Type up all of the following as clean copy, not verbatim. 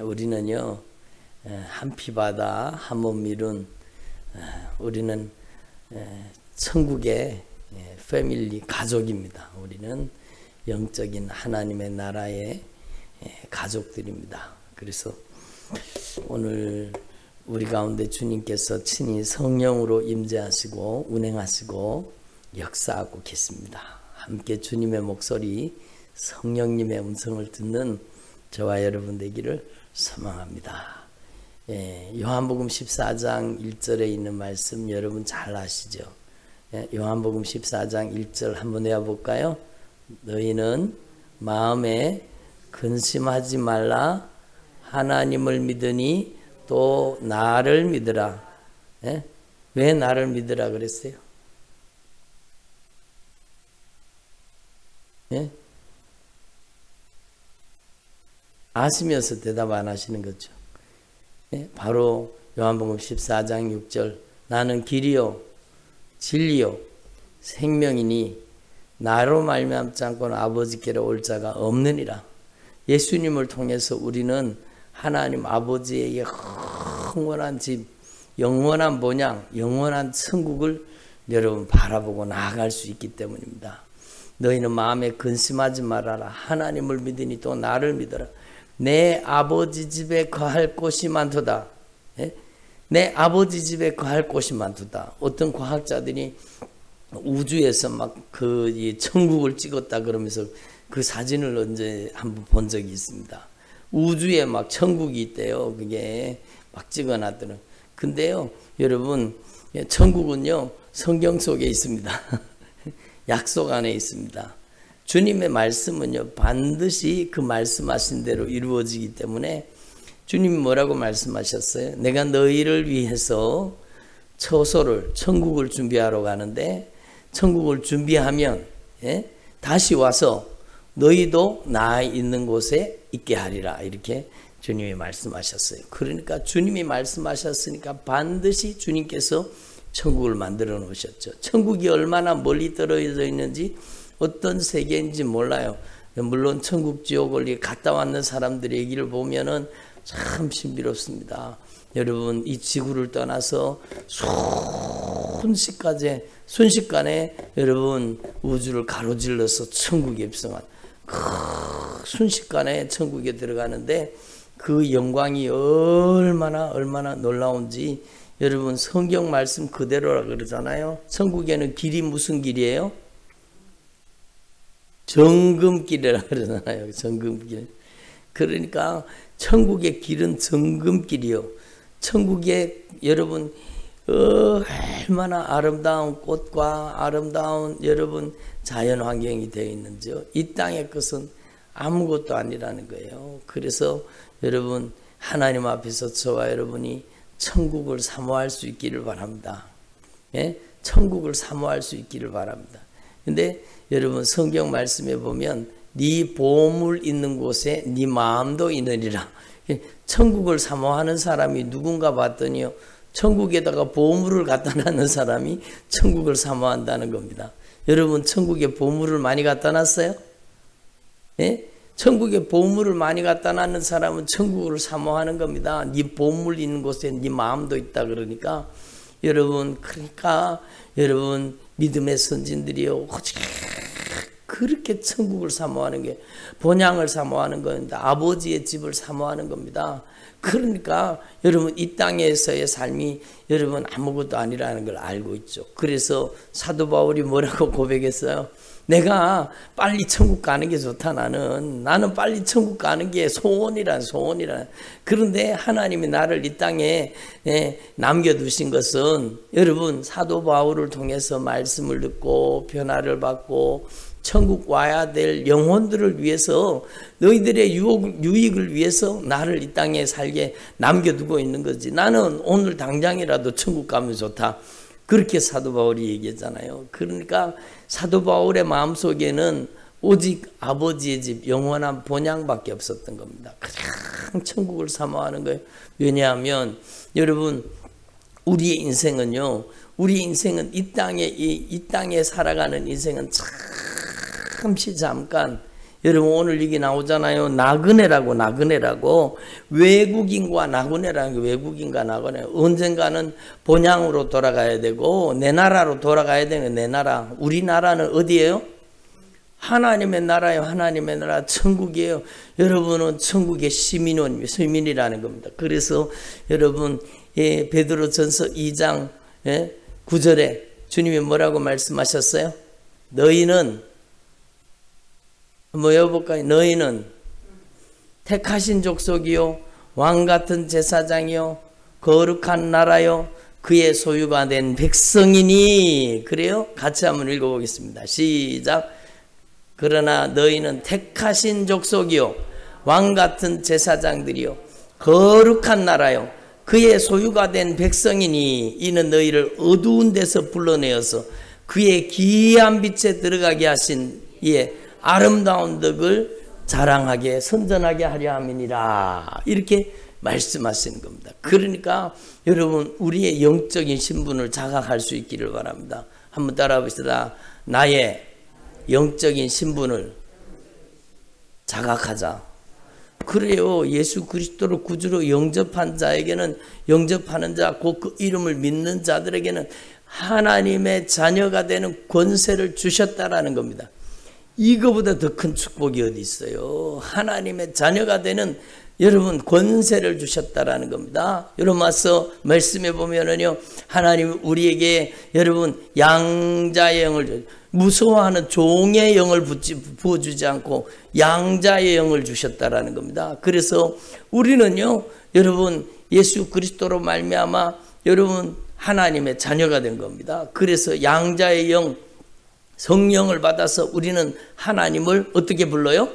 우리는요, 한 피바다 한 몸 이룬 우리는 천국의 패밀리 가족입니다. 우리는 영적인 하나님의 나라의 가족들입니다. 그래서 오늘 우리 가운데 주님께서 친히 성령으로 임재하시고 운행하시고 역사하고 계십니다. 함께 주님의 목소리, 성령님의 음성을 듣는 저와 여러분 되기를 소망합니다. 요한복음 14장 1절에 있는 말씀 여러분 잘 아시죠? 요한복음 14장 1절 한번 외워볼까요? 너희는 마음에 근심하지 말라. 하나님을 믿으니 또 나를 믿으라. 왜 나를 믿으라 그랬어요? 아시면서 대답 안 하시는 거죠. 바로 요한복음 14장 6절 나는 길이요 진리요 생명이니 나로 말미암지 않고는 아버지께로 올 자가 없느니라. 예수님을 통해서 우리는 하나님 아버지의 영원한 집, 영원한 본향, 영원한 천국을 여러분 바라보고 나아갈 수 있기 때문입니다. 너희는 마음에 근심하지 말아라. 하나님을 믿으니 또 나를 믿어라. 내 아버지 집에 거할 곳이 많도다. 내 아버지 집에 거할 곳이 많도다. 어떤 과학자들이 우주에서 막 그 천국을 찍었다 그러면서 그 사진을 언제 한번 본 적이 있습니다. 우주에 막 천국이 있대요. 그게 막 찍어놨더니. 근데요, 여러분, 천국은요, 성경 속에 있습니다. 약속 안에 있습니다. 주님의 말씀은요, 반드시 그 말씀하신 대로 이루어지기 때문에 주님이 뭐라고 말씀하셨어요? 내가 너희를 위해서 처소를, 천국을 준비하러 가는데 천국을 준비하면 다시 와서 너희도 나 있는 곳에 있게 하리라. 이렇게 주님이 말씀하셨어요. 그러니까 주님이 말씀하셨으니까 반드시 주님께서 천국을 만들어 놓으셨죠. 천국이 얼마나 멀리 떨어져 있는지 어떤 세계인지 몰라요. 물론 천국 지옥을 갔다 왔는 사람들의 얘기를 보면은 참 신비롭습니다. 여러분 이 지구를 떠나서 순식간에 여러분 우주를 가로질러서 천국에 입성한 순식간에 천국에 들어가는데 그 영광이 얼마나 놀라운지 여러분 성경 말씀 그대로라 그러잖아요. 천국에는 길이 무슨 길이에요? 정금길이라 그러잖아요. 정금길. 그러니까 천국의 길은 정금길이요. 천국에 여러분 얼마나 아름다운 꽃과 아름다운 여러분 자연 환경이 되어 있는지요. 이 땅의 것은 아무것도 아니라는 거예요. 그래서 여러분 하나님 앞에서 저와 여러분이 천국을 사모할 수 있기를 바랍니다. 천국을 사모할 수 있기를 바랍니다. 근데 여러분 성경 말씀에 보면 네 보물 있는 곳에 네 마음도 있느니라. 천국을 사모하는 사람이 누군가 봤더니요, 천국에다가 보물을 갖다 놨는 사람이 천국을 사모한다는 겁니다. 여러분 천국에 보물을 많이 갖다 놨어요? 천국에 보물을 많이 갖다 놨는 사람은 천국을 사모하는 겁니다. 네 보물 있는 곳에 네 마음도 있다. 그러니까 여러분 믿음의 선진들이요 그렇게 천국을 사모하는 게 본향을 사모하는 겁니다. 아버지의 집을 사모하는 겁니다. 그러니까 여러분 이 땅에서의 삶이 여러분 아무것도 아니라는 걸 알고 있죠. 그래서 사도 바울이 뭐라고 고백했어요? 내가 빨리 천국 가는 게 좋다. 나는 빨리 천국 가는 게 소원이란. 그런데 하나님이 나를 이 땅에 남겨두신 것은 여러분 사도 바울을 통해서 말씀을 듣고 변화를 받고 천국 와야 될 영혼들을 위해서 너희들의 유익을 위해서 나를 이 땅에 살게 남겨두고 있는 거지. 나는 오늘 당장이라도 천국 가면 좋다. 그렇게 사도 바울이 얘기했잖아요. 그러니까 사도 바울의 마음속에는 오직 아버지의 집 영원한 본향밖에 없었던 겁니다. 그냥 천국을 사모하는 거예요. 왜냐하면 여러분 우리의 인생은요, 이 땅에 살아가는 인생은 잠시 잠깐 여러분 오늘 이게 나오잖아요. 나그네라고. 외국인과 나그네라는 게 외국인과 나그네. 언젠가는 본향으로 돌아가야 되고 내 나라로 돌아가야 되는 내 나라. 우리나라는 어디예요? 하나님의 나라요. 하나님의 나라 천국이에요. 여러분은 천국의 시민이라는 겁니다. 그래서 여러분 베드로전서 2장 9절에 주님이 뭐라고 말씀하셨어요? 너희는 뭐 여볼까요? 너희는 택하신 족속이요 왕같은 제사장이요 거룩한 나라요 그의 소유가 된 백성이니. 그래요? 같이 한번 읽어보겠습니다. 시작. 그러나 너희는 택하신 족속이요 왕같은 제사장들이요 거룩한 나라요 그의 소유가 된 백성이니. 이는 너희를 어두운 데서 불러내어서 그의 기이한 빛에 들어가게 하신 이의 아름다운 덕을 자랑하게 선전하게 하려 함이니라. 이렇게 말씀하시는 겁니다. 그러니까 여러분 우리의 영적인 신분을 자각할 수 있기를 바랍니다. 한번 따라해 봅시다. 나의 영적인 신분을 자각하자. 그래요. 예수 그리스도를 구주로 영접한 자에게는, 영접하는 자, 곧 그 이름을 믿는 자들에게는 하나님의 자녀가 되는 권세를 주셨다라는 겁니다. 이거보다 더 큰 축복이 어디 있어요? 하나님의 자녀가 되는 여러분 권세를 주셨다라는 겁니다. 여러분 와서 말씀해 보면은요, 하나님 우리에게 여러분 양자의 영을, 무서워하는 종의 영을 부어주지 않고 양자의 영을 주셨다라는 겁니다. 그래서 우리는요, 여러분 예수 그리스도로 말미암아 여러분 하나님의 자녀가 된 겁니다. 그래서 양자의 영, 성령을 받아서 우리는 하나님을 어떻게 불러요?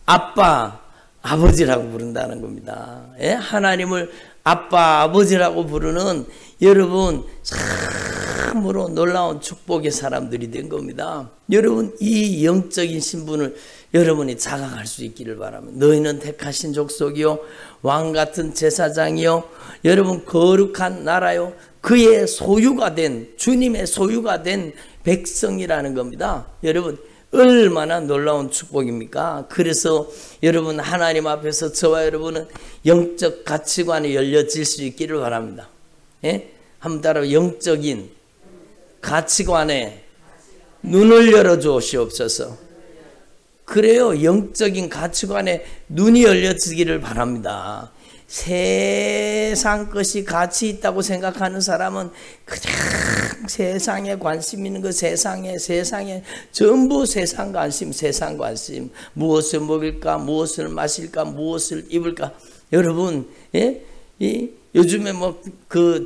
아빠, 아버지라고 부른다는 겁니다. 예? 하나님을 아빠, 아버지라고 부르는 여러분 참으로 놀라운 축복의 사람들이 된 겁니다. 여러분 이 영적인 신분을 여러분이 자각할 수 있기를 바랍니다. 너희는 택하신 족속이요 왕같은 제사장이요 여러분 거룩한 나라요 그의 소유가 된, 주님의 소유가 된 백성이라는 겁니다. 여러분 얼마나 놀라운 축복입니까? 그래서 여러분 하나님 앞에서 저와 여러분은 영적 가치관이 열려질 수 있기를 바랍니다. 예? 한번 따라 영적인 가치관에 눈을 열어 주옵시옵소서. 그래요. 영적인 가치관에 눈이 열려지기를 바랍니다. 세상 것이 가치 있다고 생각하는 사람은 그냥 세상에 관심 있는 거, 세상에 전부 세상 관심, 무엇을 먹을까, 무엇을 마실까, 무엇을 입을까. 여러분, 예? 요즘에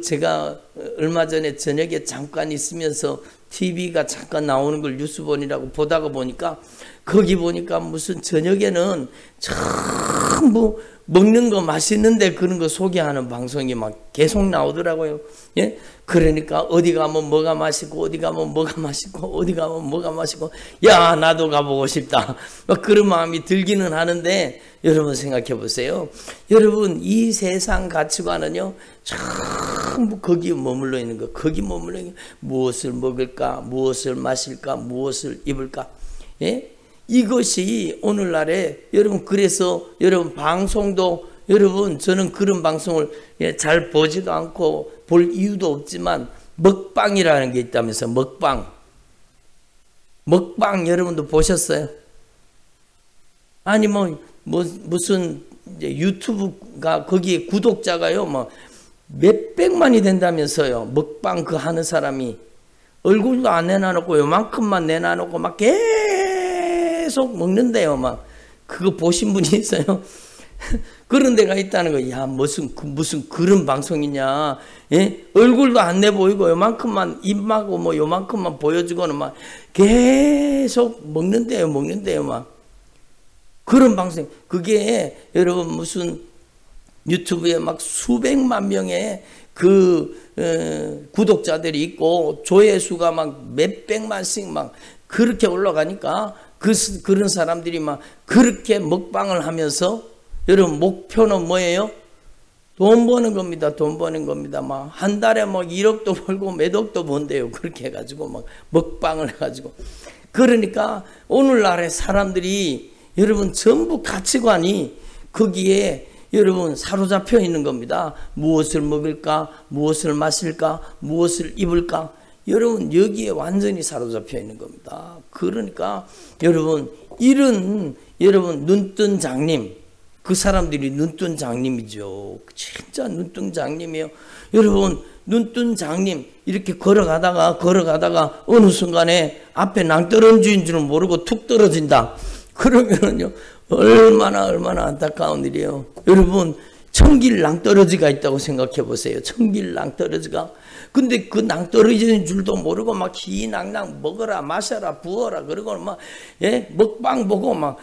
제가 얼마 전에 저녁에 잠깐 있으면서 TV가 잠깐 나오는 걸 뉴스 보다가 보니까 거기 보니까 무슨 저녁에는 전부 먹는 거 맛있는데 그런 거 소개하는 방송이 막 계속 나오더라고요. 예? 그러니까 어디 가면 뭐가 맛있고 어디 가면 뭐가 맛있고 어디 가면 뭐가 맛있고 야 나도 가보고 싶다. 막 그런 마음이 들기는 하는데 여러분 생각해 보세요. 여러분 이 세상 가치관은요 전부 거기에 머물러 있는 거. 거기 머물러 있는 거. 무엇을 먹을까, 무엇을 마실까, 무엇을 입을까. 예? 이것이 오늘날에 여러분 그래서 여러분 방송도 여러분 저는 그런 방송을 잘 보지도 않고 볼 이유도 없지만 먹방이라는 게 있다면서. 먹방 여러분도 보셨어요? 아니 무슨 유튜브가 거기에 구독자가요 뭐 몇백만이 된다면서요. 먹방 그 하는 사람이 얼굴도 안 내놔놓고 요만큼만 내놔놓고 막 계속 먹는데요. 막 그거 보신 분이 있어요? 그런 데가 있다는 거예요. 야 무슨 그런 방송이냐. 예? 얼굴도 안 내 보이고 요만큼만 입하고 뭐 요만큼만 보여주고는 막 계속 먹는데요 막 그런 방송. 그게 여러분 무슨 유튜브에 막 수백만 명의 구독자들이 있고 조회수가 막 몇백만씩 막 그렇게 올라가니까 그런 사람들이 막 그렇게 먹방을 하면서 여러분 목표는 뭐예요? 돈 버는 겁니다. 돈 버는 겁니다. 막 한 달에 막 1억도 벌고 몇 억도 번대요. 그렇게 해가지고 막 먹방을 해가지고 그러니까 오늘날의 사람들이 여러분 전부 가치관이 거기에 여러분 사로잡혀 있는 겁니다. 무엇을 먹을까, 무엇을 마실까, 무엇을 입을까, 여러분 여기에 완전히 사로잡혀 있는 겁니다. 그러니까 여러분 이런 여러분 눈뜬 장님, 그 사람들이 눈뜬 장님이죠. 진짜 눈뜬 장님이에요. 여러분 눈뜬 장님 이렇게 걸어가다가 어느 순간에 앞에 낭떠러지인 줄은 모르고 툭 떨어진다. 그러면은요 얼마나 안타까운 일이에요. 여러분 천길 낭떠러지가 있다고 생각해 보세요. 천길 낭떠러지가. 근데 그 낭떠러지인 줄도 모르고 막 희낭낭 먹어라 마셔라 부어라 그러고 막 먹방 보고 막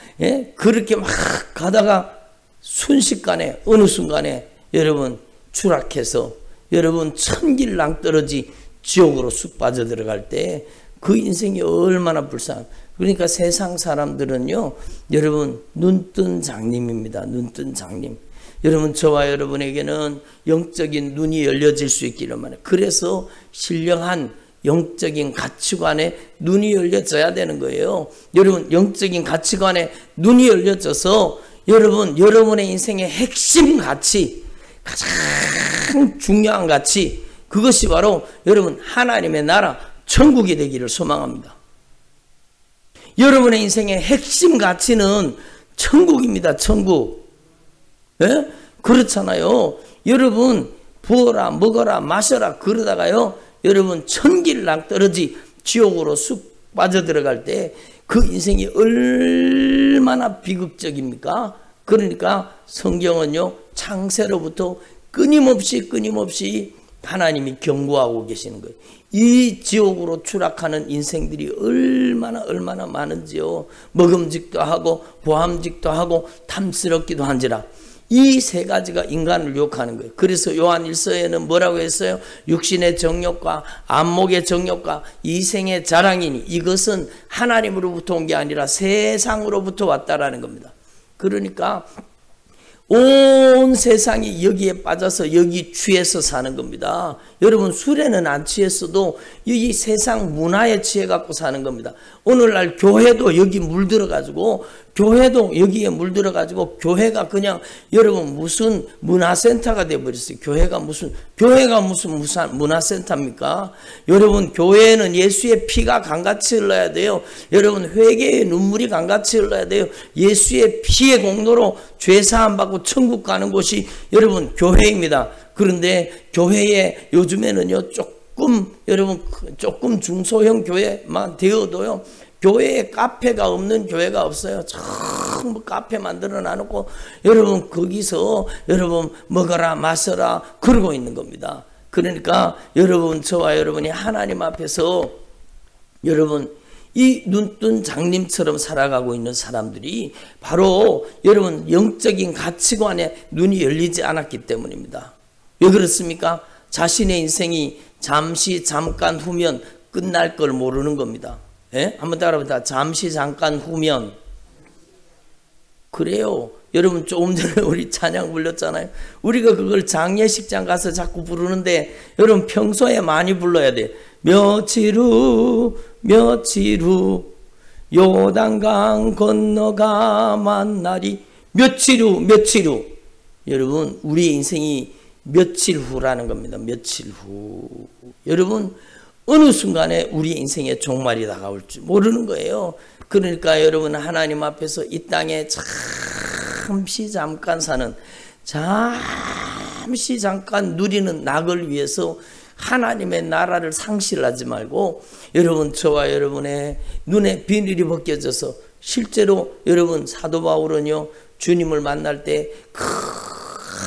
그렇게 막 가다가 순식간에 어느 순간에 여러분 추락해서 여러분 천길 낭떠러지 지옥으로 쑥 빠져들어갈 때 그 인생이 얼마나 불쌍. 그러니까 세상 사람들은요 여러분 눈뜬 장님입니다. 눈뜬 장님. 여러분 저와 여러분에게는 영적인 눈이 열려질 수 있기를 바랍니다. 그래서 신령한 영적인 가치관에 눈이 열려져야 되는 거예요. 여러분 영적인 가치관에 눈이 열려져서 여러분의 인생의 핵심 가치, 가장 중요한 가치, 그것이 바로 여러분 하나님의 나라 천국이 되기를 소망합니다. 여러분의 인생의 핵심 가치는 천국입니다. 천국. 예? 그렇잖아요. 여러분 부어라 먹어라 마셔라 그러다가요 여러분 천길 낭떠러지 지옥으로 쑥 빠져들어갈 때 그 인생이 얼마나 비극적입니까? 그러니까 성경은요 창세로부터 끊임없이 하나님이 경고하고 계시는 거예요. 이 지옥으로 추락하는 인생들이 얼마나 많은지요. 먹음직도 하고 보함직도 하고 탐스럽기도 한지라. 이 세 가지가 인간을 유혹하는 거예요. 그래서 요한 1서에는 뭐라고 했어요? 육신의 정욕과 안목의 정욕과 이생의 자랑이니 이것은 하나님으로부터 온 게 아니라 세상으로부터 왔다라는 겁니다. 그러니까 온 세상이 여기에 빠져서 여기 취해서 사는 겁니다. 여러분 술에는 안 취했어도 이 세상 문화에 취해 갖고 사는 겁니다. 오늘날 교회도 여기 물들어가지고 여기에 물들어가지고 교회가 그냥 여러분 무슨 문화센터가 되어버렸어요. 교회가 무슨 문화센터입니까? 여러분 교회는 예수의 피가 강같이 흘러야 돼요. 여러분 회개의 눈물이 강같이 흘러야 돼요. 예수의 피의 공로로 죄사함 받고 천국 가는 곳이 여러분 교회입니다. 그런데 교회에 요즘에는요 조금 중소형 교회만 되어도요 교회에 카페가 없는 교회가 없어요. 전부 카페 만들어 놔놓고 여러분 거기서 여러분 먹어라 마셔라 그러고 있는 겁니다. 그러니까 여러분 저와 여러분이 하나님 앞에서 여러분 이 눈뜬 장님처럼 살아가고 있는 사람들이 바로 여러분 영적인 가치관에 눈이 열리지 않았기 때문입니다. 왜 그렇습니까? 자신의 인생이 잠깐 후면 끝날 걸 모르는 겁니다. 예? 한번 따라해보자. 잠깐 후면. 그래요. 여러분 조금 전에 우리 찬양 불렀잖아요. 우리가 그걸 장례식장 가서 자꾸 부르는데 여러분 평소에 많이 불러야 돼. 며칠 후 요단강 건너가 만나리. 며칠 후. 여러분 우리의 인생이 며칠 후라는 겁니다. 며칠 후. 여러분 어느 순간에 우리 인생의 종말이 다가올 줄 모르는 거예요. 그러니까 여러분 하나님 앞에서 이 땅에 잠깐 사는 잠깐 누리는 낙을 위해서 하나님의 나라를 상실하지 말고 여러분 저와 여러분의 눈에 비늘이 벗겨져서 실제로 여러분 사도 바울은요 주님을 만날 때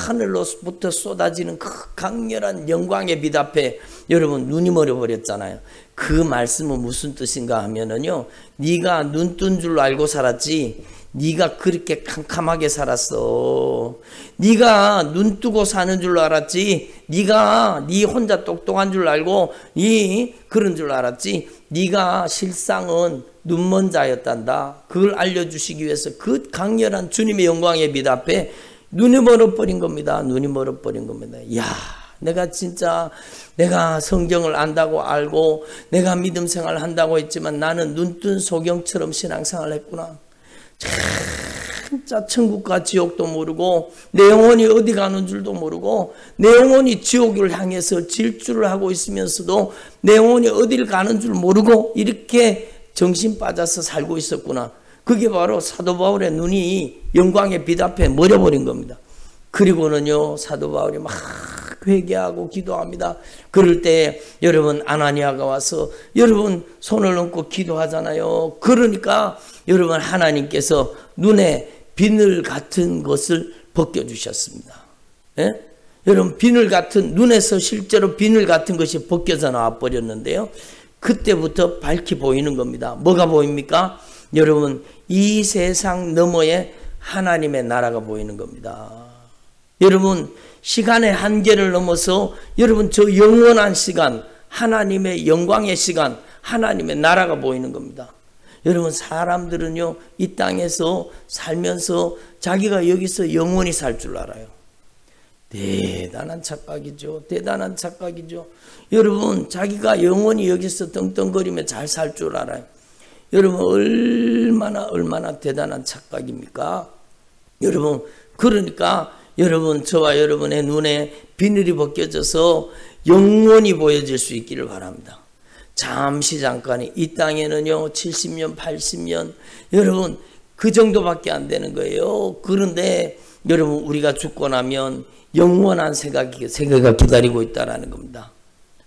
하늘로부터 쏟아지는 그 강렬한 영광의 빛 앞에 여러분 눈이 멀어버렸잖아요. 그 말씀은 무슨 뜻인가 하면은요 네가 눈 뜬 줄 알고 살았지 네가 그렇게 캄캄하게 살았어. 네가 눈 뜨고 사는 줄 알았지 네가 네 혼자 똑똑한 줄 알고 그런 줄 알았지 네가 실상은 눈먼 자였단다. 그걸 알려주시기 위해서 그 강렬한 주님의 영광의 빛 앞에 눈이 멀어버린 겁니다. 눈이 멀어버린 겁니다. 이야 내가 진짜 내가 성경을 안다고 알고 내가 믿음 생활을 한다고 했지만 나는 눈뜬 소경처럼 신앙생활을 했구나. 진짜 천국과 지옥도 모르고 내 영혼이 어디 가는 줄도 모르고 내 영혼이 지옥을 향해서 질주를 하고 있으면서도 내 영혼이 어디를 가는 줄 모르고 이렇게 정신 빠져서 살고 있었구나. 그게 바로 사도 바울의 눈이 영광의 빛 앞에 머려버린 겁니다. 그리고는요, 사도 바울이 막 회개하고 기도합니다. 그럴 때 여러분 아나니아가 와서 여러분 손을 얹고 기도하잖아요. 그러니까 여러분 하나님께서 눈에 비늘 같은 것을 벗겨주셨습니다. 예? 여러분 비늘 같은, 눈에서 실제로 비늘 같은 것이 벗겨져 나와 버렸는데요. 그때부터 밝히 보이는 겁니다. 뭐가 보입니까? 여러분 이 세상 너머에 하나님의 나라가 보이는 겁니다. 여러분 시간의 한계를 넘어서 여러분 저 영원한 시간, 하나님의 영광의 시간, 하나님의 나라가 보이는 겁니다. 여러분 사람들은요 이 땅에서 살면서 자기가 여기서 영원히 살 줄 알아요. 대단한 착각이죠. 대단한 착각이죠. 여러분 자기가 영원히 여기서 떵떵거리며 잘 살 줄 알아요. 여러분 얼마나 대단한 착각입니까? 여러분 그러니까 여러분 저와 여러분의 눈에 비늘이 벗겨져서 영원히 보여질 수 있기를 바랍니다. 잠시 잠깐이 이 땅에는요 70년 80년 여러분 그 정도밖에 안 되는 거예요. 그런데 여러분 우리가 죽고 나면 영원한 세계가 기다리고 있다라는 겁니다.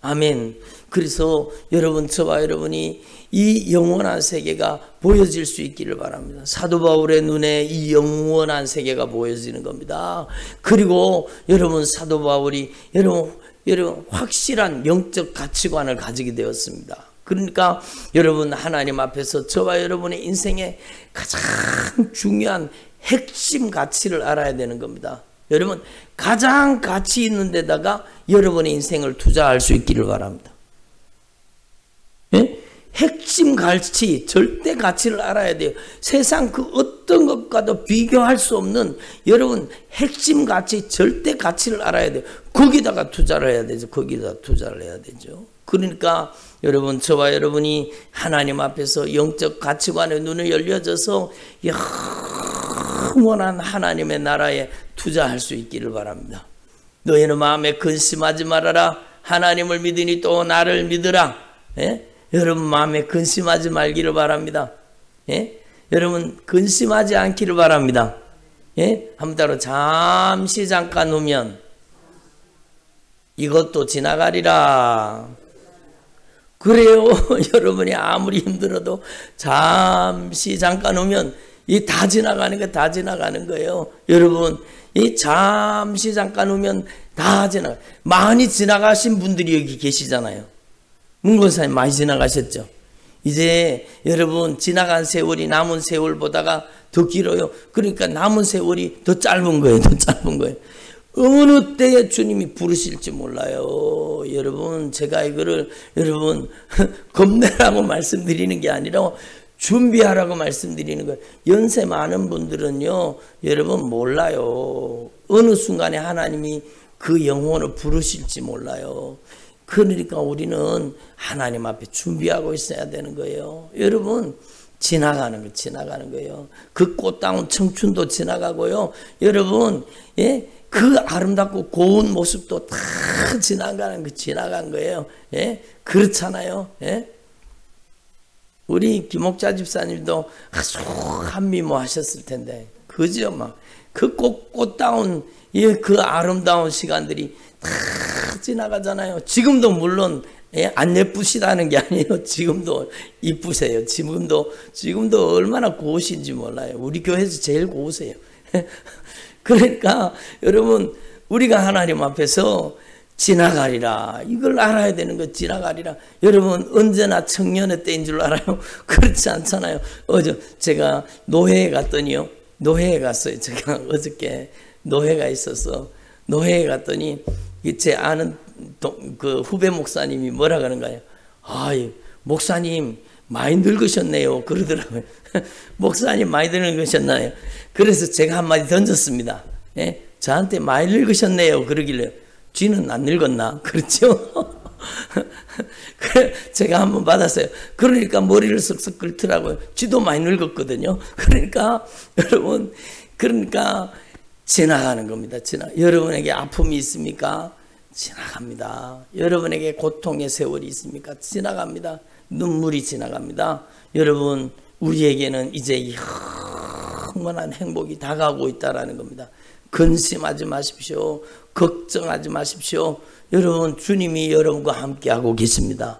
아멘. 그래서 여러분 저와 여러분이 이 영원한 세계가 보여질 수 있기를 바랍니다. 사도 바울의 눈에 이 영원한 세계가 보여지는 겁니다. 그리고 여러분 사도 바울이 여러분 확실한 영적 가치관을 가지게 되었습니다. 그러니까 여러분 하나님 앞에서 저와 여러분의 인생의 가장 중요한 핵심 가치를 알아야 되는 겁니다. 여러분 가장 가치 있는 데다가 여러분의 인생을 투자할 수 있기를 바랍니다. 예? 핵심 가치, 절대 가치를 알아야 돼요. 세상 그 어떤 것과도 비교할 수 없는 여러분 핵심 가치, 절대 가치를 알아야 돼요. 거기다가 투자를 해야 되죠. 거기다 투자를 해야 되죠. 그러니까 여러분 저와 여러분이 하나님 앞에서 영적 가치관의 눈을 열려져서 영원한 하나님의 나라에 투자할 수 있기를 바랍니다. 너희는 마음에 근심하지 말아라. 하나님을 믿으니 또 나를 믿으라. 예? 여러분 마음에 근심하지 말기를 바랍니다. 예? 여러분 근심하지 않기를 바랍니다. 예? 한번 따로 잠시 잠깐 오면 이것도 지나가리라. 그래요. 여러분이 아무리 힘들어도 잠시 잠깐 오면 이 다 지나가는 거 다 지나가는 거예요. 여러분 이 잠시 잠깐 오면 다 지나가. 많이 지나가신 분들이 여기 계시잖아요. 문권사님 많이 지나가셨죠. 이제 여러분 지나간 세월이 남은 세월보다가 더 길어요. 그러니까 남은 세월이 더 짧은 거예요. 더 짧은 거예요. 어느 때에 주님이 부르실지 몰라요. 여러분 제가 이거를 여러분 겁내라고 말씀드리는 게 아니라 준비하라고 말씀드리는 거예요. 연세 많은 분들은요 여러분 몰라요. 어느 순간에 하나님이 그 영혼을 부르실지 몰라요. 그러니까 우리는 하나님 앞에 준비하고 있어야 되는 거예요. 여러분 지나가는 거예요. 그 꽃다운 청춘도 지나가고요. 여러분 예? 그 아름답고 고운 모습도 다 지나간 거예요. 예? 그렇잖아요. 예? 우리 김옥자 집사님도 아주 한미모 하셨을 텐데 그죠? 막 그 꽃다운 그 아름다운 시간들이 다 지나가잖아요. 지금도 물론 안 예쁘시다는 게 아니에요. 지금도 이쁘세요. 지금도 얼마나 고우신지 몰라요. 우리 교회에서 제일 고우세요. 그러니까 여러분 우리가 하나님 앞에서 지나가리라. 이걸 알아야 되는 거 지나가리라. 여러분 언제나 청년의 때인 줄 알아요? 그렇지 않잖아요. 제가 노회에 갔더니요. 노회에 갔어요. 제가 어저께 노회가 있어서 노회에 갔더니 제 아는 그 후배 목사님이 뭐라 그러는가요? 목사님 많이 늙으셨네요. 그러더라고요. 목사님 많이 늙으셨나요? 그래서 제가 한마디 던졌습니다. 예? 저한테 많이 늙으셨네요. 그러길래 쥐는 안 늙었나? 그렇죠? 그래, 제가 한번 받았어요. 그러니까 머리를 쓱쓱 긁더라고요. 쥐도 많이 늙었거든요. 그러니까 여러분, 그러니까 지나가는 겁니다. 여러분에게 아픔이 있습니까? 지나갑니다. 여러분에게 고통의 세월이 있습니까? 지나갑니다. 눈물이 지나갑니다. 여러분, 우리에게는 이제 영원한 행복이 다가오고 있다는 겁니다. 근심하지 마십시오. 걱정하지 마십시오. 여러분, 주님이 여러분과 함께하고 계십니다.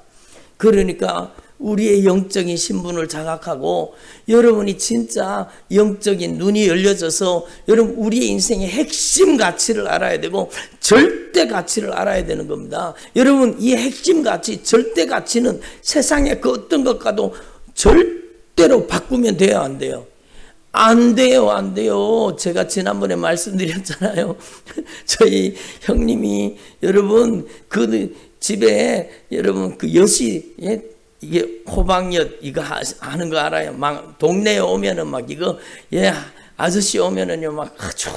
그러니까 우리의 영적인 신분을 자각하고 여러분이 진짜 영적인 눈이 열려져서 여러분 우리의 인생의 핵심 가치를 알아야 되고 절대 가치를 알아야 되는 겁니다. 여러분, 이 핵심 가치, 절대 가치는 세상의 그 어떤 것과도 절대로 바꾸면 돼요, 안 돼요? 안 돼요, 안 돼요. 제가 지난번에 말씀드렸잖아요. 저희 형님이 여러분 그 집에 여러분 그 엿이, 예? 이게 호박엿 이거 하는 거 알아요? 막 동네에 오면은 막 이거, 예, 아저씨 오면은요 막 아주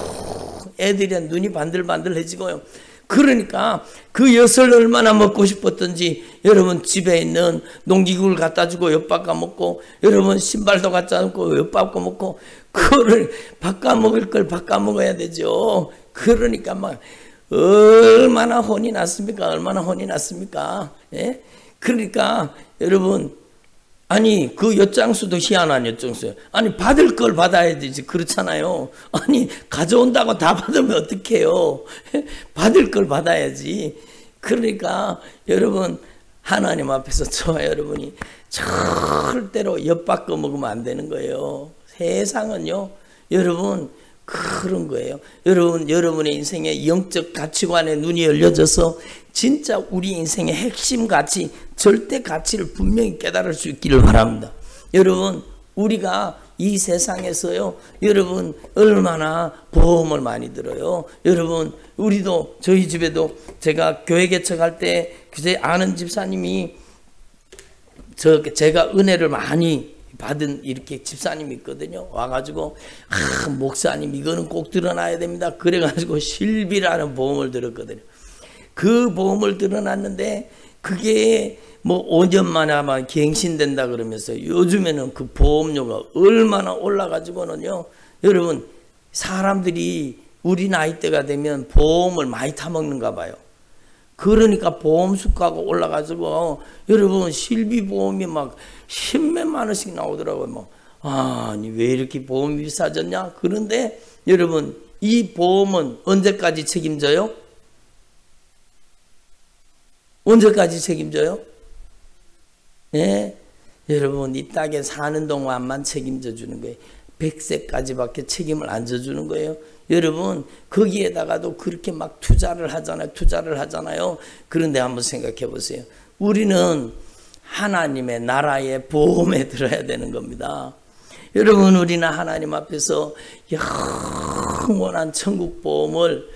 애들이 눈이 반들반들해지고요. 그러니까 그 엿을 얼마나 먹고 싶었던지 여러분 집에 있는 농기구를 갖다 주고 엿 바꿔 먹고 여러분 신발도 갖다 놓고 엿 바꿔 먹고 그거를 바꿔 먹을 걸 바꿔 먹어야 되죠. 그러니까 막 얼마나 혼이 났습니까? 얼마나 혼이 났습니까? 예? 그러니까 여러분, 아니 그 엿장수도 희한한 엿장수예요. 아니 받을 걸 받아야 되지, 그렇잖아요. 아니 가져온다고 다 받으면 어떡해요. 받을 걸 받아야지. 그러니까 여러분, 하나님 앞에서 저와 여러분이 절대로 엿 바꿔 먹으면 안 되는 거예요. 세상은요 여러분 그런 거예요. 여러분의 인생의 영적 가치관에 눈이 열려져서 진짜 우리 인생의 핵심 가치, 절대 가치를 분명히 깨달을 수 있기를 바랍니다. 여러분, 우리가 이 세상에서요, 여러분 얼마나 보험을 많이 들어요. 여러분, 우리도 저희 집에도 제가 교회 개척할 때 그제 아는 집사님이 제가 은혜를 많이 받은 이렇게 집사님이 있거든요. 와가지고 목사님 이거는 꼭 드러나야 됩니다. 그래가지고 실비라는 보험을 들었거든요. 그 보험을 들어놨는데 그게 뭐 5년 만에 아마 갱신된다 그러면서 요즘에는 그 보험료가 얼마나 올라가지고는요. 여러분, 사람들이 우리 나이대가 되면 보험을 많이 타먹는가 봐요. 그러니까 보험 수가가 올라가지고 여러분 실비 보험이 막 10몇만 원씩 나오더라고요. 뭐, 아니 왜 이렇게 보험이 비싸졌냐? 그런데 여러분, 이 보험은 언제까지 책임져요? 언제까지 책임져요? 예? 여러분, 이 땅에 사는 동안만 책임져 주는 거예요. 100세까지밖에 책임을 안 져주는 거예요. 여러분, 거기에다가도 그렇게 막 투자를 하잖아요. 그런데 한번 생각해 보세요. 우리는 하나님의 나라의 보험에 들어야 되는 겁니다. 여러분, 우리는 하나님 앞에서 영원한 천국 보험을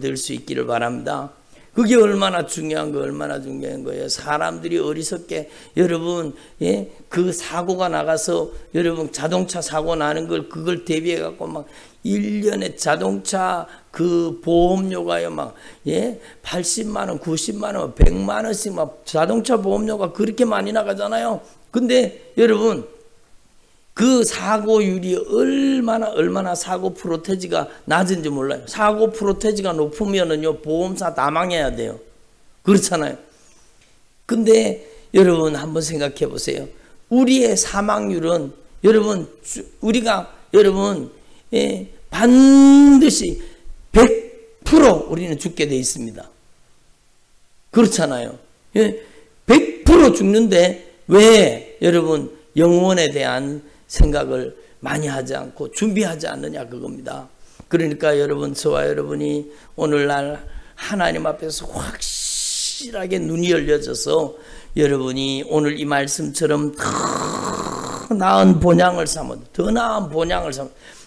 들 수 있기를 바랍니다. 그게 얼마나 중요한 거예요. 사람들이 어리석게 여러분, 예, 그 사고가 나가서 여러분 자동차 사고 나는 걸 그걸 대비해 갖고 막 1년에 자동차 그 보험료가요 막, 예, 80만 원, 90만 원, 100만 원씩 막 자동차 보험료가 그렇게 많이 나가잖아요. 근데 여러분, 그 사고율이 얼마나 사고 프로테지가 낮은지 몰라요. 사고 프로테지가 높으면은요, 보험사 다 망해야 돼요. 그렇잖아요. 근데 여러분 한번 생각해 보세요. 우리의 사망률은 여러분, 우리가 여러분, 예, 반드시 100% 우리는 죽게 돼 있습니다. 그렇잖아요. 예, 100% 죽는데 왜 여러분 영혼에 대한 생각을 많이 하지 않고 준비하지 않느냐, 그겁니다. 그러니까 여러분, 저와 여러분이 오늘날 하나님 앞에서 확실하게 눈이 열려져서 여러분이 오늘 이 말씀처럼 더 나은 본향을 삼아,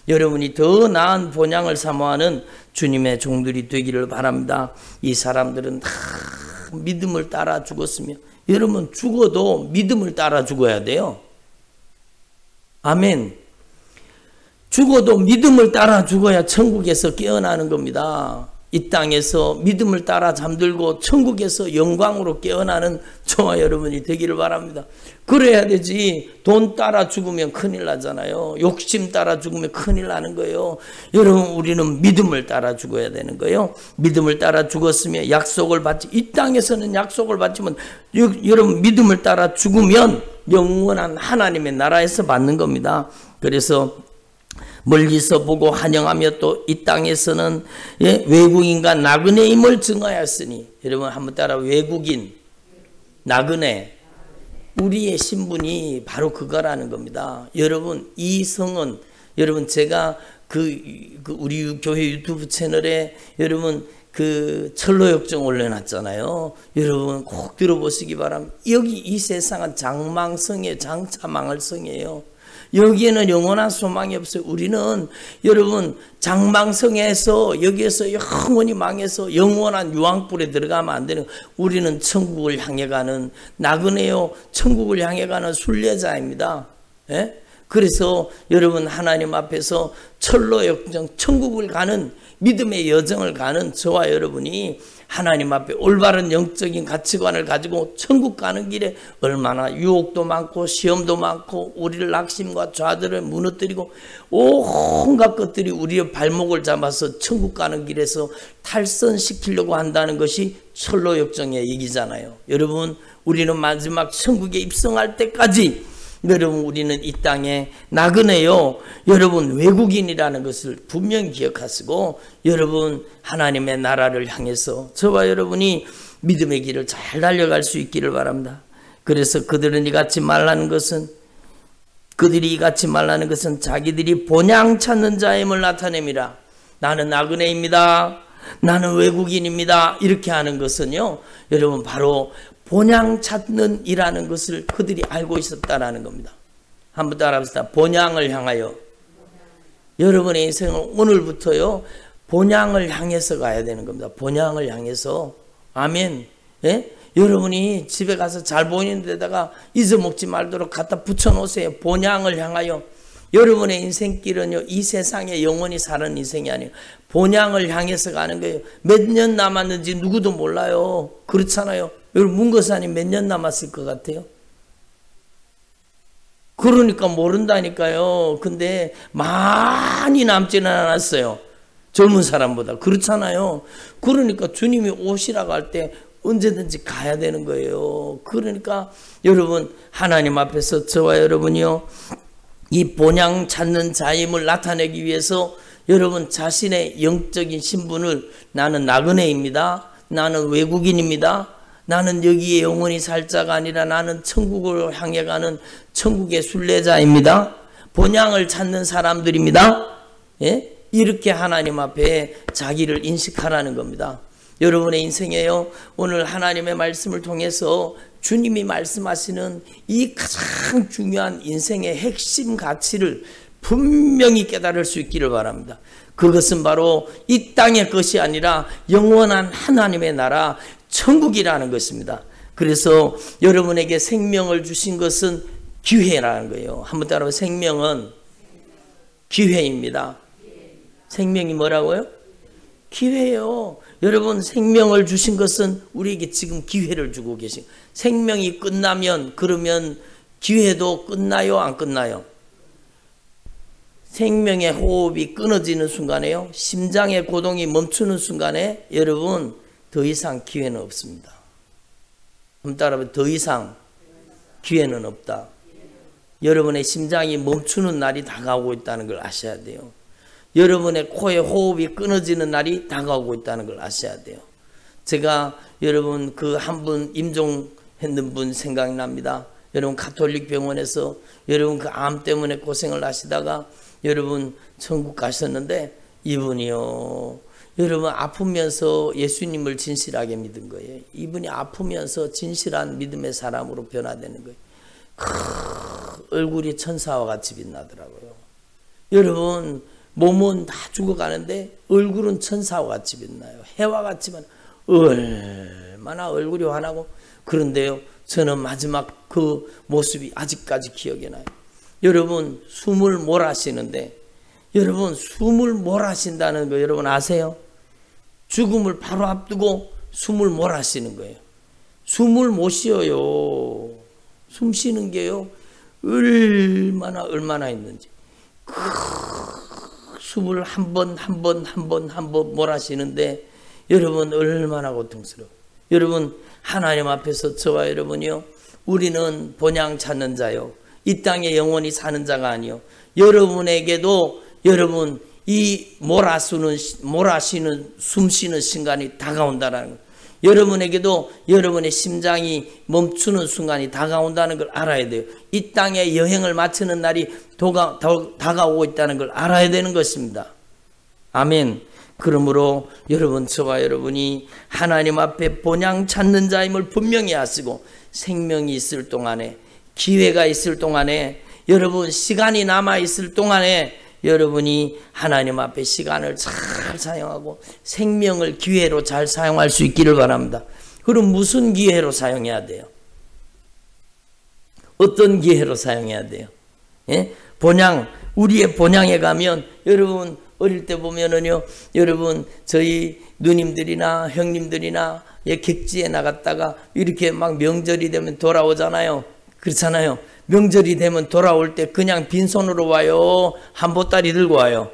여러분이 더 나은 본향을 사모하는 주님의 종들이 되기를 바랍니다. 이 사람들은 다 믿음을 따라 죽었으며, 여러분 죽어도 믿음을 따라 죽어야 돼요. 아멘. 죽어도 믿음을 따라 죽어야 천국에서 깨어나는 겁니다. 이 땅에서 믿음을 따라 잠들고 천국에서 영광으로 깨어나는 저와 여러분이 되기를 바랍니다. 그래야 되지. 돈 따라 죽으면 큰일 나잖아요. 욕심 따라 죽으면 큰일 나는 거예요. 여러분, 우리는 믿음을 따라 죽어야 되는 거예요. 믿음을 따라 죽었으면 약속을 받지. 이 땅에서는 약속을 받지만 여러분, 믿음을 따라 죽으면 영원한 하나님의 나라에서 받는 겁니다. 그래서 멀리서 보고 환영하며 또 이 땅에서는 외국인과 나그네임을 증하였으니, 여러분 한번 따라, 외국인, 나그네, 우리의 신분이 바로 그거라는 겁니다. 여러분, 이 성은, 여러분 제가 우리 교회 유튜브 채널에 여러분 철로역정 올려놨잖아요. 여러분 꼭 들어보시기 바랍니다. 여기 이 세상은 장망성이에요. 장차 망할 성이에요. 여기에는 영원한 소망이 없어요. 우리는 여러분 장망성에서 여기에서 영원히 망해서 영원한 유황불에 들어가면 안 되는, 우리는 천국을 향해 가는 나그네요, 천국을 향해 가는 순례자입니다. 예? 그래서 여러분 하나님 앞에서 철로 역정, 천국을 가는 믿음의 여정을 가는 저와 여러분이 하나님 앞에 올바른 영적인 가치관을 가지고 천국 가는 길에 얼마나 유혹도 많고 시험도 많고 우리를 낙심과 좌절을 무너뜨리고 온갖 것들이 우리의 발목을 잡아서 천국 가는 길에서 탈선시키려고 한다는 것이 철로 역정의 얘기잖아요. 여러분, 우리는 마지막 천국에 입성할 때까지 여러분 우리는 이 땅에 나그네요, 여러분 외국인이라는 것을 분명히 기억하시고, 여러분 하나님의 나라를 향해서 저와 여러분이 믿음의 길을 잘 달려갈 수 있기를 바랍니다. 그래서 그들이 이같이 말하는 것은 자기들이 본향 찾는 자임을 나타냅니다. 나는 나그네입니다, 나는 외국인입니다, 이렇게 하는 것은요, 여러분 바로 본향 찾는 이라는 것을 그들이 알고 있었다라는 겁니다. 한번 따라합시다. 본향을 향하여. 여러분의 인생은 오늘부터요, 본향을 향해서 가야 되는 겁니다. 본향을 향해서. 아멘. 예? 여러분이 집에 가서 잘 보이는 데다가 잊어먹지 말도록 갖다 붙여놓으세요. 본향을 향하여. 여러분의 인생길은요, 이 세상에 영원히 사는 인생이 아니에요. 본향을 향해서 가는 거예요. 몇 년 남았는지 누구도 몰라요. 그렇잖아요. 여러분, 문거사님 몇 년 남았을 것 같아요? 그러니까 모른다니까요. 근데 많이 남지는 않았어요. 젊은 사람보다. 그렇잖아요. 그러니까 주님이 오시라고 할 때 언제든지 가야 되는 거예요. 그러니까 여러분, 하나님 앞에서 저와 여러분이요, 이 본향 찾는 자임을 나타내기 위해서 여러분 자신의 영적인 신분을, 나는 나그네입니다, 나는 외국인입니다, 나는 여기에 영원히 살 자가 아니라 나는 천국을 향해 가는 천국의 순례자입니다, 본향을 찾는 사람들입니다, 예? 이렇게 하나님 앞에 자기를 인식하라는 겁니다. 여러분의 인생에요, 오늘 하나님의 말씀을 통해서 주님이 말씀하시는 이 가장 중요한 인생의 핵심 가치를 분명히 깨달을 수 있기를 바랍니다. 그것은 바로 이 땅의 것이 아니라 영원한 하나님의 나라 천국이라는 것입니다. 그래서 여러분에게 생명을 주신 것은 기회라는 거예요. 한번 따라해. 생명은 기회입니다. 생명이 뭐라고요? 기회예요. 여러분, 생명을 주신 것은 우리에게 지금 기회를 주고 계신, 생명이 끝나면 그러면 기회도 끝나요, 안 끝나요? 생명의 호흡이 끊어지는 순간에요, 심장의 고동이 멈추는 순간에 여러분 더 이상 기회는 없습니다. 한번 따라해. 더 이상 기회는 없다. 여러분의 심장이 멈추는 날이 다가오고 있다는 걸 아셔야 돼요. 여러분의 코에 호흡이 끊어지는 날이 다가오고 있다는 걸 아셔야 돼요. 제가 여러분 그 한 분 임종했는 분 생각이 납니다. 여러분 가톨릭 병원에서 여러분 그 암 때문에 고생을 하시다가 여러분 천국 가셨는데, 이분이요, 여러분 아프면서 예수님을 진실하게 믿은 거예요. 이분이 아프면서 진실한 믿음의 사람으로 변화되는 거예요. 얼굴이 천사와 같이 빛나더라고요. 여러분, 몸은 다 죽어가는데 얼굴은 천사와 같이 빛나요. 해와 같지만 얼마나 얼굴이 환하고. 그런데요, 저는 마지막 그 모습이 아직까지 기억이 나요. 여러분, 숨을 몰아쉬는데, 여러분 숨을 몰아쉰다는 거 여러분 아세요? 죽음을 바로 앞두고 숨을 몰아쉬는 거예요. 숨을 못 쉬어요. 숨 쉬는 게요, 얼마나 있는지. 숨을 한 번 몰아쉬는데 여러분 얼마나 고통스러워. 여러분 하나님 앞에서 저와 여러분이요, 우리는 본향 찾는 자요, 이 땅에 영원히 사는 자가 아니요, 여러분에게도 여러분 이 몰아쉬는 숨 쉬는 순간이 다가온다는 것, 여러분에게도 여러분의 심장이 멈추는 순간이 다가온다는 걸 알아야 돼요. 이 땅에 여행을 마치는 날이 다가오고 있다는 걸 알아야 되는 것입니다. 아멘. 그러므로 여러분, 저와 여러분이 하나님 앞에 본향 찾는 자임을 분명히 아시고, 생명이 있을 동안에, 기회가 있을 동안에, 여러분 시간이 남아 있을 동안에 여러분이 하나님 앞에 시간을 잘 사용하고 생명을 기회로 잘 사용할 수 있기를 바랍니다. 그럼 무슨 기회로 사용해야 돼요? 어떤 기회로 사용해야 돼요? 예? 본향, 우리의 본향에 가면, 여러분 어릴 때 보면은요, 여러분 저희 누님들이나 형님들이나 객지에 나갔다가 이렇게 막 명절이 되면 돌아오잖아요. 그렇잖아요. 명절이 되면 돌아올 때 그냥 빈손으로 와요? 한 보따리 들고 와요?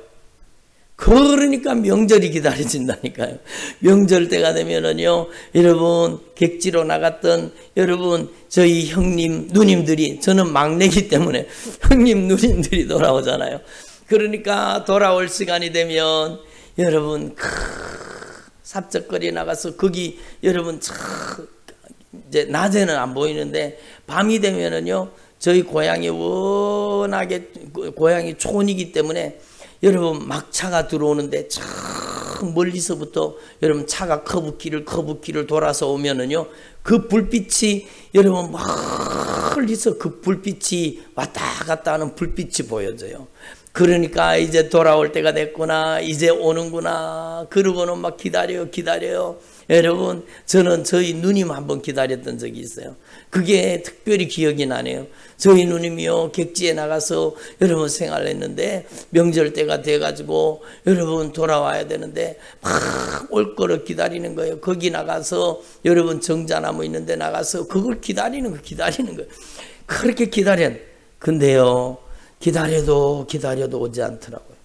그러니까 명절이 기다려진다니까요. 명절 때가 되면은요, 여러분 객지로 나갔던 여러분 저희 형님 누님들이, 저는 막내이기 때문에 형님 누님들이 돌아오잖아요. 그러니까 돌아올 시간이 되면 여러분 삽적거리 나가서 거기 여러분 이제 낮에는 안 보이는데 밤이 되면은요, 저희 고향이 워낙에 고향이 촌이기 때문에 여러분 막차가 들어오는데 참 멀리서부터 여러분 차가 커브길을 돌아서 오면은요, 그 불빛이 여러분 멀리서 그 불빛이 왔다 갔다 하는 불빛이 보여져요. 그러니까 이제 돌아올 때가 됐구나, 이제 오는구나. 그러고는 막 기다려요. 여러분 저는 저희 누님 한번 기다렸던 적이 있어요. 그게 특별히 기억이 나네요. 저희 누님이요, 객지에 나가서 여러분 생활했는데 명절 때가 돼가지고 여러분 돌아와야 되는데 막 올 거를 기다리는 거예요. 거기 나가서 여러분 정자나무 있는데 나가서 그걸 기다리는 거예요. 그렇게 근데요, 기다려도 오지 않더라고요.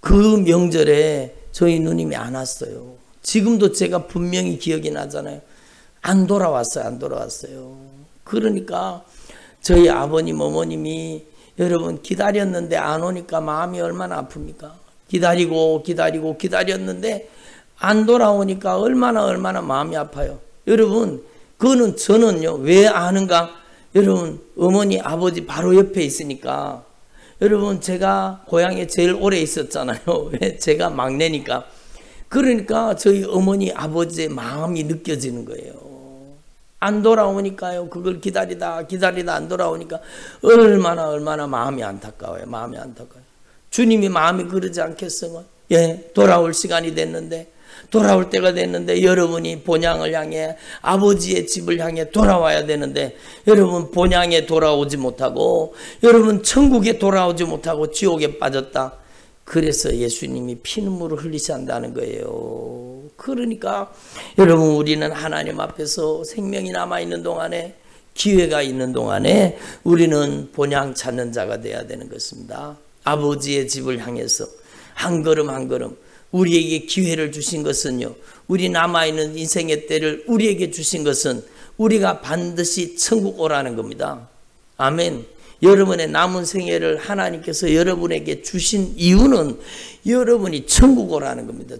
그 명절에 저희 누님이 안 왔어요. 지금도 제가 분명히 기억이 나잖아요. 안 돌아왔어요. 그러니까 저희 아버님 어머님이 여러분 기다렸는데 안 오니까 마음이 얼마나 아픕니까? 기다렸는데 안 돌아오니까 얼마나 마음이 아파요. 여러분 그거는 저는요, 왜 아는가? 여러분 어머니 아버지 바로 옆에 있으니까. 여러분 제가 고향에 제일 오래 있었잖아요. 왜? 제가 막내니까. 그러니까 저희 어머니 아버지의 마음이 느껴지는 거예요. 안 돌아오니까요, 그걸 기다리다 안 돌아오니까 얼마나 마음이 안타까워요. 주님이 마음이 그러지 않겠어요? 예, 돌아올 시간이 됐는데, 돌아올 때가 됐는데 여러분이 본향을 향해, 아버지의 집을 향해 돌아와야 되는데 여러분 본향에 돌아오지 못하고 여러분 천국에 돌아오지 못하고 지옥에 빠졌다. 그래서 예수님이 피눈물을 흘리신다는 거예요. 그러니까 여러분 우리는 하나님 앞에서 생명이 남아있는 동안에, 기회가 있는 동안에 우리는 본향 찾는 자가 되어야 되는 것입니다. 아버지의 집을 향해서 한 걸음 한 걸음 우리에게 기회를 주신 것은요, 우리 남아있는 인생의 때를 우리에게 주신 것은 우리가 반드시 천국 오라는 겁니다. 아멘. 여러분의 남은 생애를 하나님께서 여러분에게 주신 이유는 여러분이 천국 오라는 겁니다.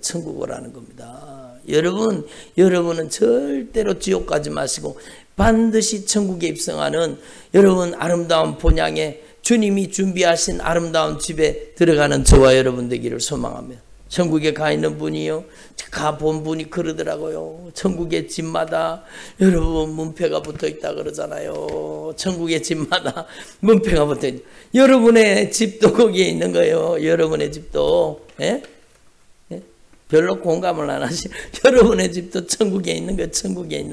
여러분은 절대로 지옥 가지 마시고 반드시 천국에 입성하는 여러분 아름다운 본향에 주님이 준비하신 아름다운 집에 들어가는 저와 여러분 되기를 소망합니다. 천국에 가 있는 분이요, 가본 분이 그러더라고요. 천국의 집마다 여러분 문패가 붙어 있다 그러잖아요. 천국의 집마다 문패가 붙어 있다. 여러분의 집도 거기에 있는 거예요. 여러분의 집도. 예? 예? 별로 공감을 안 하시. 여러분의 집도 천국에 있는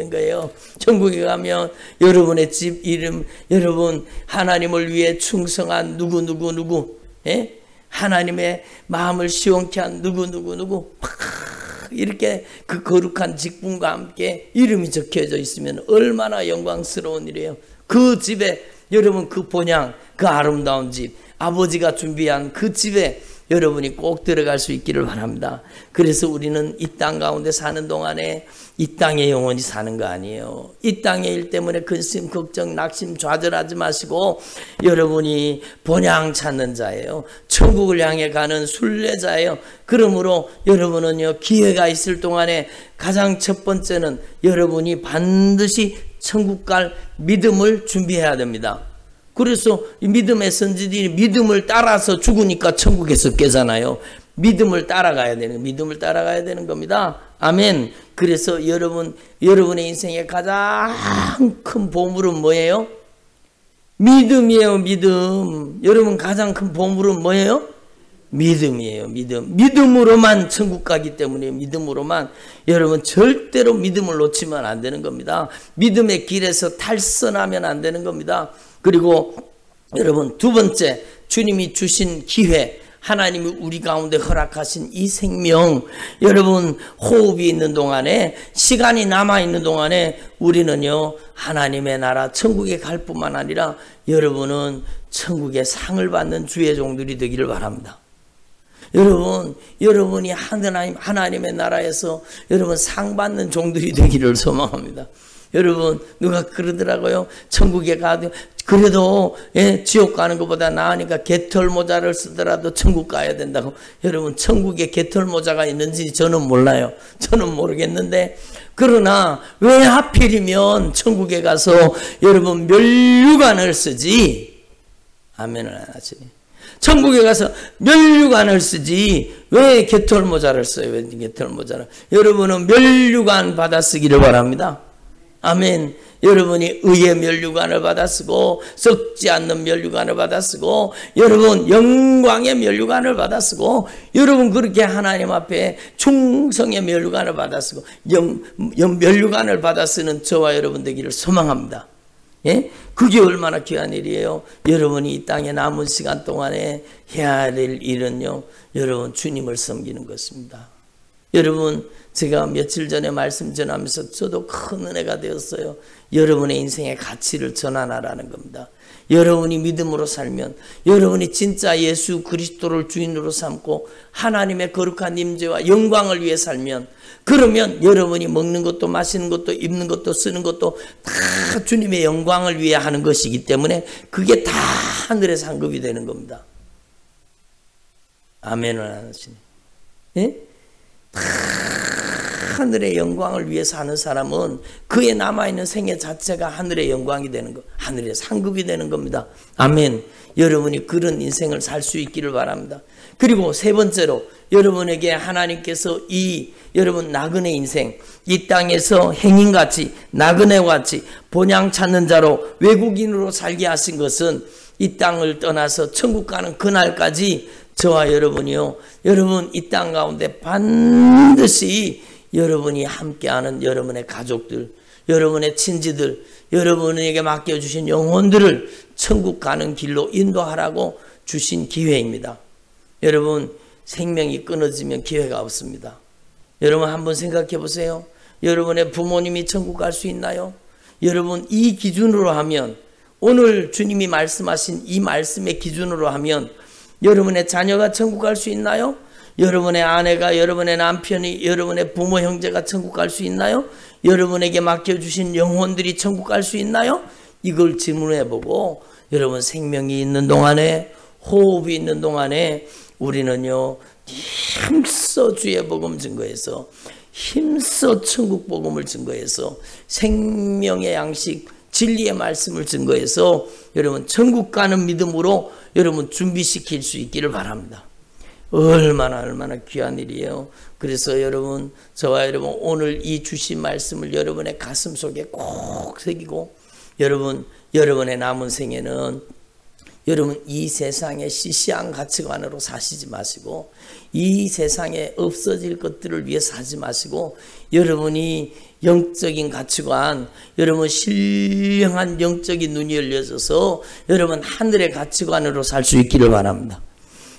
거예요. 천국에 가면 여러분의 집 이름, 여러분 하나님을 위해 충성한 누구, 예? 하나님의 마음을 시원케 한 누구 막 이렇게 그 거룩한 직분과 함께 이름이 적혀져 있으면 얼마나 영광스러운 일이에요. 그 집에 여러분 그 본향, 그 아름다운 집, 아버지가 준비한 그 집에 여러분이 꼭 들어갈 수 있기를 바랍니다. 그래서 우리는 이 땅 가운데 사는 동안에 이 땅에 영원히 사는 거 아니에요. 이 땅의 일 때문에 근심, 걱정, 낙심, 좌절하지 마시고 여러분이 본향 찾는 자예요. 천국을 향해 가는 순례자예요. 그러므로 여러분은요, 기회가 있을 동안에 가장 첫 번째는 여러분이 반드시 천국 갈 믿음을 준비해야 됩니다. 그래서 이 믿음의 선지들이 믿음을 따라서 죽으니까 천국에서 깨잖아요. 믿음을 따라가야 되는 겁니다. 아멘. 그래서 여러분의 인생의 가장 큰 보물은 뭐예요? 믿음이에요. 믿음. 여러분 가장 큰 보물은 뭐예요? 믿음이에요. 믿음으로만 천국 가기 때문에 믿음으로만. 여러분 절대로 믿음을 놓치면 안 되는 겁니다. 믿음의 길에서 탈선하면 안 되는 겁니다. 그리고 여러분 두 번째, 주님이 주신 기회, 하나님이 우리 가운데 허락하신 이 생명, 여러분 호흡이 있는 동안에, 시간이 남아있는 동안에 우리는요 하나님의 나라 천국에 갈 뿐만 아니라 여러분은 천국의 상을 받는 주의 종들이 되기를 바랍니다. 여러분이 하나님의 나라에서 여러분 상 받는 종들이 되기를 소망합니다. 여러분 누가 그러더라고요. 천국에 가도 그래도 지옥 가는 것보다 나으니까 개털 모자를 쓰더라도 천국 가야 된다고. 여러분 천국에 개털 모자가 있는지 저는 몰라요. 저는 모르겠는데, 그러나 왜 하필이면 천국에 가서 여러분 면류관을 쓰지? 아멘을 안 하지. 천국에 가서 면류관을 쓰지 왜 개털 모자를 써요? 왜 개털 모자를? 여러분은 면류관 받아 쓰기를 바랍니다. 아멘. 여러분이 의의 면류관을 받아 쓰고, 썩지 않는 면류관을 받아 쓰고, 여러분 영광의 면류관을 받아 쓰고, 여러분 그렇게 하나님 앞에 충성의 면류관을 받아 쓰고, 면류관을 받아 쓰는 저와 여러분 되기를 소망합니다. 예? 그게 얼마나 귀한 일이에요. 여러분이 이 땅에 남은 시간 동안에 해야 될 일은요, 여러분 주님을 섬기는 것입니다. 여러분 제가 며칠 전에 말씀 전하면서 저도 큰 은혜가 되었어요. 여러분의 인생의 가치를 전환하라는 겁니다. 여러분이 믿음으로 살면, 여러분이 진짜 예수 그리스도를 주인으로 삼고 하나님의 거룩한 임재와 영광을 위해 살면, 그러면 여러분이 먹는 것도 마시는 것도 입는 것도 쓰는 것도 다 주님의 영광을 위해 하는 것이기 때문에 그게 다 하늘의 상급이 되는 겁니다. 아멘을 안 하시네. 예? 다 하늘의 영광을 위해서 하는 사람은 그의 남아있는 생애 자체가 하늘의 영광이 되는 것, 하늘의 상급이 되는 겁니다. 아멘. 여러분이 그런 인생을 살 수 있기를 바랍니다. 그리고 세 번째로, 여러분에게 하나님께서 여러분 나그네 인생, 이 땅에서 행인같이 나그네같이 본향 찾는 자로 외국인으로 살게 하신 것은 이 땅을 떠나서 천국 가는 그날까지 저와 여러분이요, 여러분 이 땅 가운데 반드시 여러분이 함께하는 여러분의 가족들, 여러분의 친지들, 여러분에게 맡겨주신 영혼들을 천국 가는 길로 인도하라고 주신 기회입니다. 여러분 생명이 끊어지면 기회가 없습니다. 여러분 한번 생각해 보세요. 여러분의 부모님이 천국 갈 수 있나요? 여러분 이 기준으로 하면, 오늘 주님이 말씀하신 이 말씀의 기준으로 하면 여러분의 자녀가 천국 갈 수 있나요? 여러분의 아내가, 여러분의 남편이, 여러분의 부모 형제가 천국 갈 수 있나요? 여러분에게 맡겨주신 영혼들이 천국 갈 수 있나요? 이걸 질문해보고 여러분 생명이 있는 동안에, 호흡이 있는 동안에 우리는요 힘써 주의 복음 증거해서, 힘써 천국 복음을 증거해서, 생명의 양식 진리의 말씀을 증거해서 여러분 천국 가는 믿음으로 여러분 준비시킬 수 있기를 바랍니다. 얼마나 귀한 일이에요. 그래서 여러분, 저와 여러분 오늘 이 주신 말씀을 여러분의 가슴 속에 꼭 새기고, 여러분의 남은 생에는 여러분 이 세상의 시시한 가치관으로 사시지 마시고, 이 세상에 없어질 것들을 위해 사지 마시고, 여러분이 영적인 가치관, 여러분 신령한 영적인 눈이 열려져서 여러분 하늘의 가치관으로 살 수 있기를 바랍니다.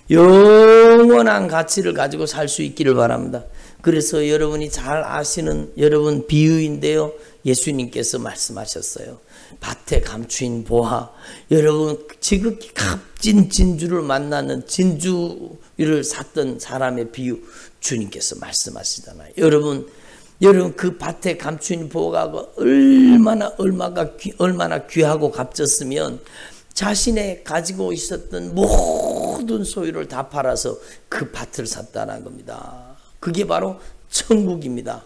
영원한 가치를 가지고 살 수 있기를 바랍니다. 그래서 여러분이 잘 아시는 여러분 비유인데요. 예수님께서 말씀하셨어요. 밭에 감추인 보화. 여러분 지극히 값진 진주를 만나는 진주를 샀던 사람의 비유 주님께서 말씀하시잖아요. 여러분 그 밭에 감추인 보화가 얼마나 귀하고 값졌으면 자신의 가지고 있었던 모든 소유를 다 팔아서 그 밭을 샀다는 겁니다. 그게 바로 천국입니다.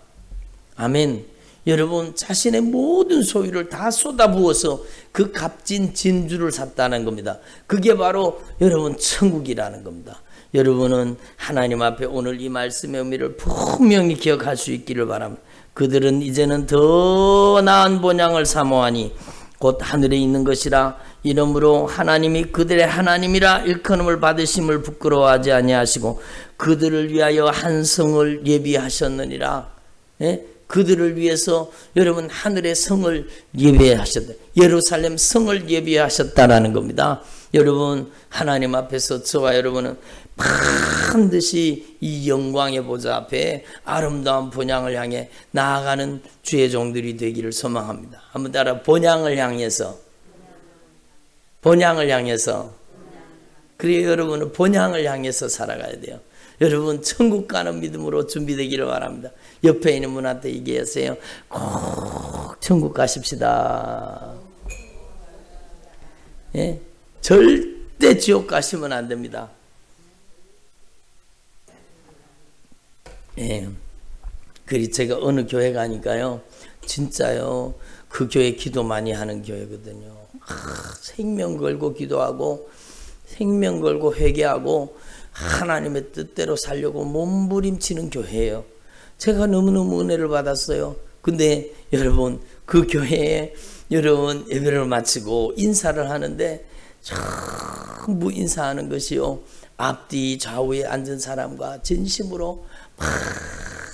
아멘. 여러분 자신의 모든 소유를 다 쏟아부어서 그 값진 진주를 샀다는 겁니다. 그게 바로 여러분 천국이라는 겁니다. 여러분은 하나님 앞에 오늘 이 말씀의 의미를 분명히 기억할 수 있기를 바랍니다. 그들은 이제는 더 나은 본향을 사모하니 곧 하늘에 있는 것이라. 이러므로 하나님이 그들의 하나님이라 일컬음을 받으심을 부끄러워하지 아니하시고 그들을 위하여 한 성을 예비하셨느니라. 예? 그들을 위해서 여러분 하늘의 성을 예비하셨다. 예루살렘 성을 예비하셨다라는 겁니다. 여러분 하나님 앞에서 저와 여러분은 반드시 이 영광의 보좌 앞에 아름다운 본향을 향해 나아가는 주의 종들이 되기를 소망합니다. 한번 따라 본향을 향해서 그래요. 여러분은 본향을 향해서 살아가야 돼요. 여러분 천국 가는 믿음으로 준비되기를 바랍니다. 옆에 있는 분한테 얘기하세요. 꼭 천국 가십시다. 예? 절대 지옥 가시면 안 됩니다. 예. 그리 제가 어느 교회 가니까요, 진짜요, 그 교회 기도 많이 하는 교회거든요. 생명 걸고 기도하고, 생명 걸고 회개하고, 하나님의 뜻대로 살려고 몸부림치는 교회예요. 제가 너무너무 은혜를 받았어요. 근데 여러분, 그 교회에 여러분 예배를 마치고 인사를 하는데 전부 인사하는 것이요, 앞뒤 좌우에 앉은 사람과 진심으로 막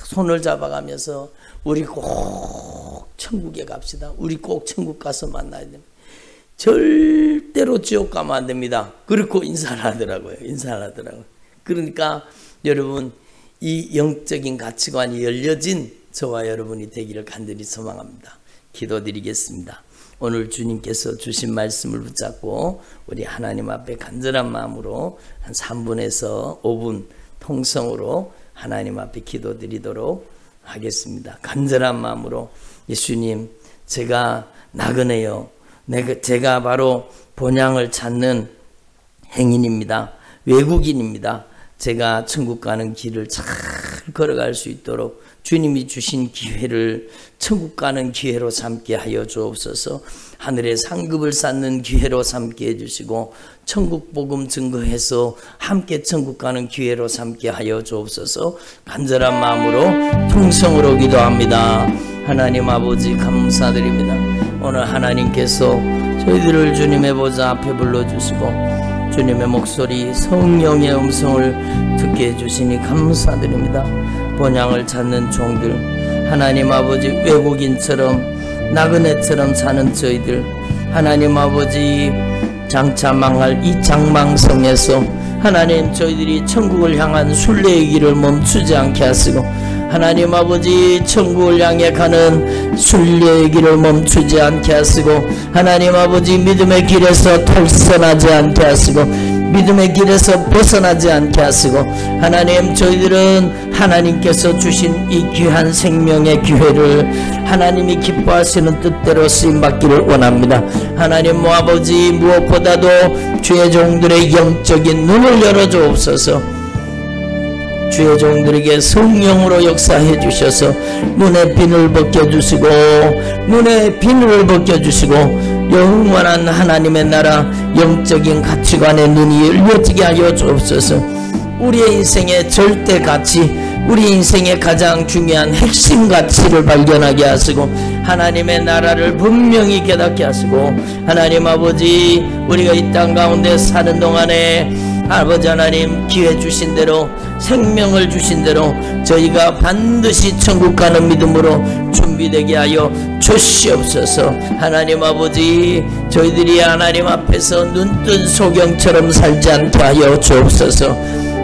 손을 잡아가면서 우리 꼭 천국에 갑시다. 우리 꼭 천국 가서 만나야 됩니다. 절대로 지옥 가면 안 됩니다. 그렇고 인사를 하더라고요. 그러니까 여러분 이 영적인 가치관이 열려진 저와 여러분이 되기를 간절히 소망합니다. 기도드리겠습니다. 오늘 주님께서 주신 말씀을 붙잡고 우리 하나님 앞에 간절한 마음으로 한 3분에서 5분 통성으로 하나님 앞에 기도드리도록 하겠습니다. 간절한 마음으로 예수님, 제가 나그네요. 제가 바로 본향을 찾는 행인입니다. 외국인입니다. 제가 천국 가는 길을 잘 걸어갈 수 있도록 주님이 주신 기회를 천국 가는 기회로 삼게 하여 주옵소서. 하늘의 상급을 쌓는 기회로 삼게 해주시고 천국 복음 증거해서 함께 천국 가는 기회로 삼게 하여 주옵소서. 간절한 마음으로 통성으로 기도합니다. 하나님 아버지 감사드립니다. 오늘 하나님께서 저희들을 주님의 보좌 앞에 불러주시고 주님의 목소리, 성령의 음성을 듣게 해주시니 감사드립니다. 본향을 찾는 종들, 하나님 아버지 외국인처럼 나그네처럼 사는 저희들, 하나님 아버지 장차 망할 이 장망성에서 하나님 저희들이 천국을 향한 순례의 길을 멈추지 않게 하시고 하나님 아버지 천국을 향해 가는 순례의 길을 멈추지 않게 하시고 하나님 아버지 믿음의 길에서 탈선하지 않게 하시고 믿음의 길에서 벗어나지 않게 하시고 하나님 저희들은 하나님께서 주신 이 귀한 생명의 기회를 하나님이 기뻐하시는 뜻대로 쓰임받기를 원합니다. 하나님 아버지 무엇보다도 주의 종들의 영적인 눈을 열어주옵소서. 주의 종들에게 성령으로 역사해 주셔서 눈의 비늘을 벗겨주시고 영원한 하나님의 나라 영적인 가치관의 눈이 열려지게 하여 주옵소서. 우리의 인생의 절대 가치, 우리 인생의 가장 중요한 핵심 가치를 발견하게 하시고 하나님의 나라를 분명히 깨닫게 하시고 하나님 아버지 우리가 이 땅 가운데 사는 동안에 아버지 하나님 기회 주신 대로 생명을 주신 대로 저희가 반드시 천국 가는 믿음으로 준비되게 하여 주시옵소서. 하나님 아버지 저희들이 하나님 앞에서 눈뜬 소경처럼 살지 않게 하여 주옵소서.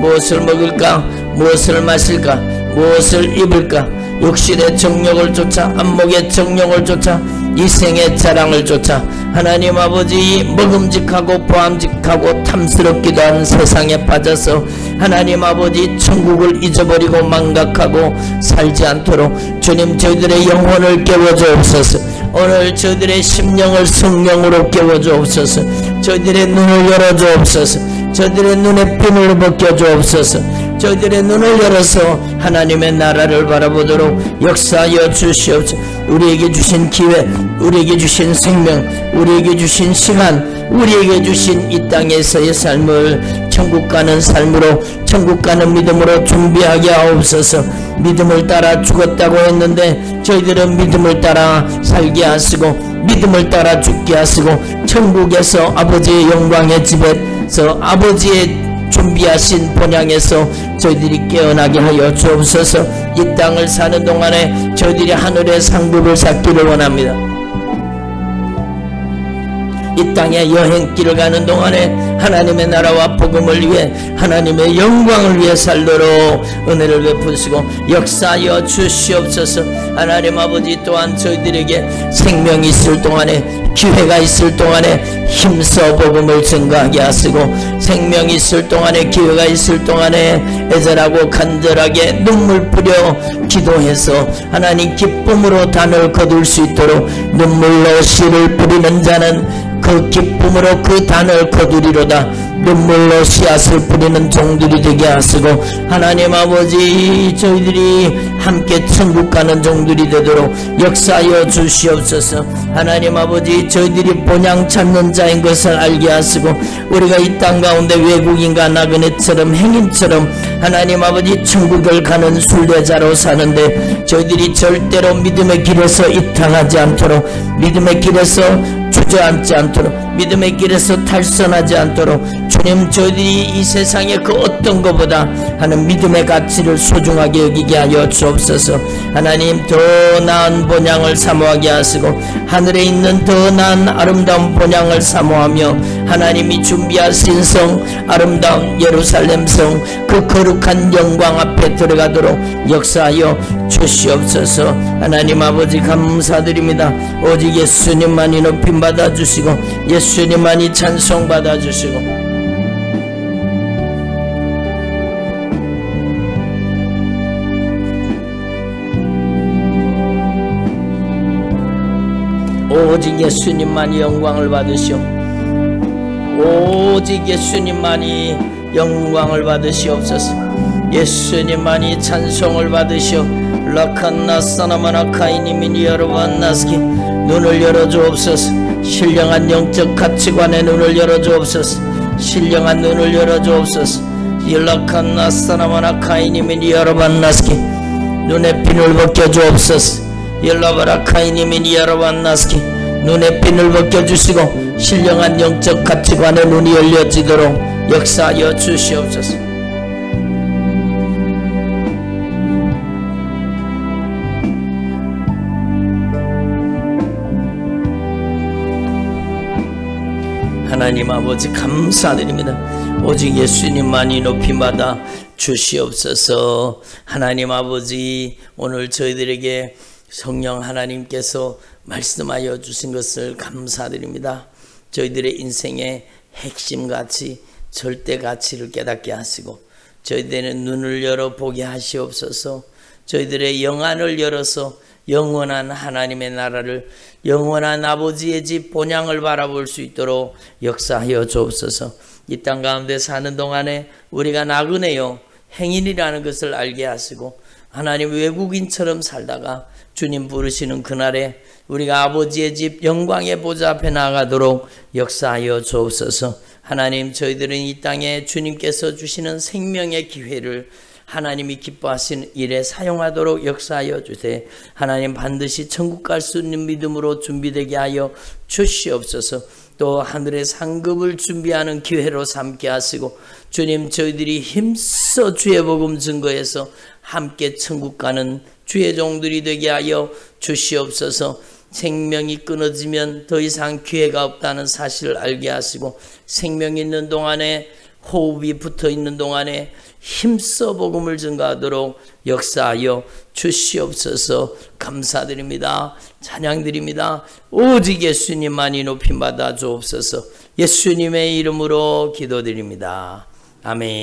무엇을 먹을까 무엇을 마실까 무엇을 입을까? 육신의 정욕을 쫓아, 안목의 정욕을 쫓아, 이생의 자랑을 쫓아 하나님 아버지 먹음직하고 보암직하고 탐스럽기도 한 세상에 빠져서 하나님 아버지 천국을 잊어버리고 망각하고 살지 않도록 주님 저희들의 영혼을 깨워주옵소서. 오늘 저희들의 심령을 성령으로 깨워주옵소서. 저희들의 눈을 열어주옵소서. 저희들의 눈에 핀을 벗겨주옵소서. 저희들의 눈을 열어서 하나님의 나라를 바라보도록 역사하여 주시옵소서. 우리에게 주신 기회, 우리에게 주신 생명, 우리에게 주신 시간, 우리에게 주신 이 땅에서의 삶을 천국 가는 삶으로, 천국 가는 믿음으로 준비하게 하옵소서. 믿음을 따라 죽었다고 했는데 저희들은 믿음을 따라 살게 하시고 믿음을 따라 죽게 하시고 천국에서 아버지의 영광의 집에서 아버지의 준비하신 본향에서 저희들이 깨어나게 하여 주옵소서. 이 땅을 사는 동안에 저희들이 하늘의 상급을 쌓기를 원합니다. 이 땅의 여행길을 가는 동안에 하나님의 나라와 복음을 위해 하나님의 영광을 위해 살도록 은혜를 베푸시고 역사하여 주시옵소서. 하나님 아버지 또한 저희들에게 생명이 있을 동안에, 기회가 있을 동안에 힘써 복음을 증거하게 하시고 생명이 있을 동안에, 기회가 있을 동안에 애절하고 간절하게 눈물 뿌려 기도해서 하나님 기쁨으로 단을 거둘 수 있도록 눈물로 씨를 뿌리는 자는 그 기쁨으로 그 단을 거두리로다. 눈물로 씨앗을 뿌리는 종들이 되게 하시고 하나님 아버지 저희들이 함께 천국 가는 종들이 되도록 역사하여 주시옵소서. 하나님 아버지 저희들이 본향 찾는 자인 것을 알게 하시고 우리가 이 땅 가운데 외국인과 나그네처럼 행인처럼 하나님 아버지 천국을 가는 순례자로 사는데 저희들이 절대로 믿음의 길에서 이탈하지 않도록, 믿음의 길에서 주저앉지 않도록, 믿음의 길에서 탈선하지 않도록 주님 저희들이 이 세상의 그 어떤 것보다 하는 믿음의 가치를 소중하게 여기게 하여 주옵소서. 하나님 더 나은 본향을 사모하게 하시고 하늘에 있는 더 나은 아름다운 본향을 사모하며 하나님이 준비하신 성, 아름다운 예루살렘 성, 그 거룩한 영광 앞에 들어가도록 역사하여 주시옵소서. 하나님 아버지 감사드립니다. 오직 예수님만이 높임 받아주시고 예수님만이 찬송 받아주시고 오직 예수님만이 영광을 받으시오. 오직 예수님만이 영광을 받으시옵소서. 예수님만이 찬송을 받으시오. 라칸나사나마나카이니미니 여러반나스키 눈을 열어주옵소서. 신령한 영적 가치관의 눈을 열어주옵소서. 신령한 눈을 열어주옵소서. 일라칸나사나마나카이니미니 여러반나스키 눈의 핀을 벗겨주옵소서. 일라바라카이니미니 여러반나스키 눈의 핀을 벗겨주시고 신령한 영적 가치관의 눈이 열려지도록 역사하여 주시옵소서. 하나님 아버지 감사드립니다. 오직 예수님만이 높임받아 주시옵소서. 하나님 아버지 오늘 저희들에게 성령 하나님께서 말씀하여 주신 것을 감사드립니다. 저희들의 인생의 핵심 가치, 절대 가치를 깨닫게 하시고 저희들의 눈을 열어 보게 하시옵소서. 저희들의 영안을 열어서 영원한 하나님의 나라를, 영원한 아버지의 집 본향을 바라볼 수 있도록 역사하여 주옵소서. 이 땅 가운데 사는 동안에 우리가 나그네요 행인이라는 것을 알게 하시고 하나님 외국인처럼 살다가 주님 부르시는 그날에 우리가 아버지의 집 영광의 보좌 앞에 나가도록 역사하여 주옵소서. 하나님 저희들은 이 땅에 주님께서 주시는 생명의 기회를 하나님이 기뻐하신 일에 사용하도록 역사하여 주세요. 하나님 반드시 천국 갈 수 있는 믿음으로 준비되게 하여 주시옵소서. 또 하늘의 상급을 준비하는 기회로 삼게 하시고 주님 저희들이 힘써 주의 복음 증거해서 함께 천국 가는 주의 종들이 되게 하여 주시옵소서. 생명이 끊어지면 더 이상 기회가 없다는 사실을 알게 하시고 생명이 있는 동안에 호흡이 붙어 있는 동안에 힘써 복음을 전가하도록 역사하여 주시옵소서. 감사드립니다. 찬양드립니다. 오직 예수님만이 높임받아 주옵소서. 예수님의 이름으로 기도드립니다. 아멘.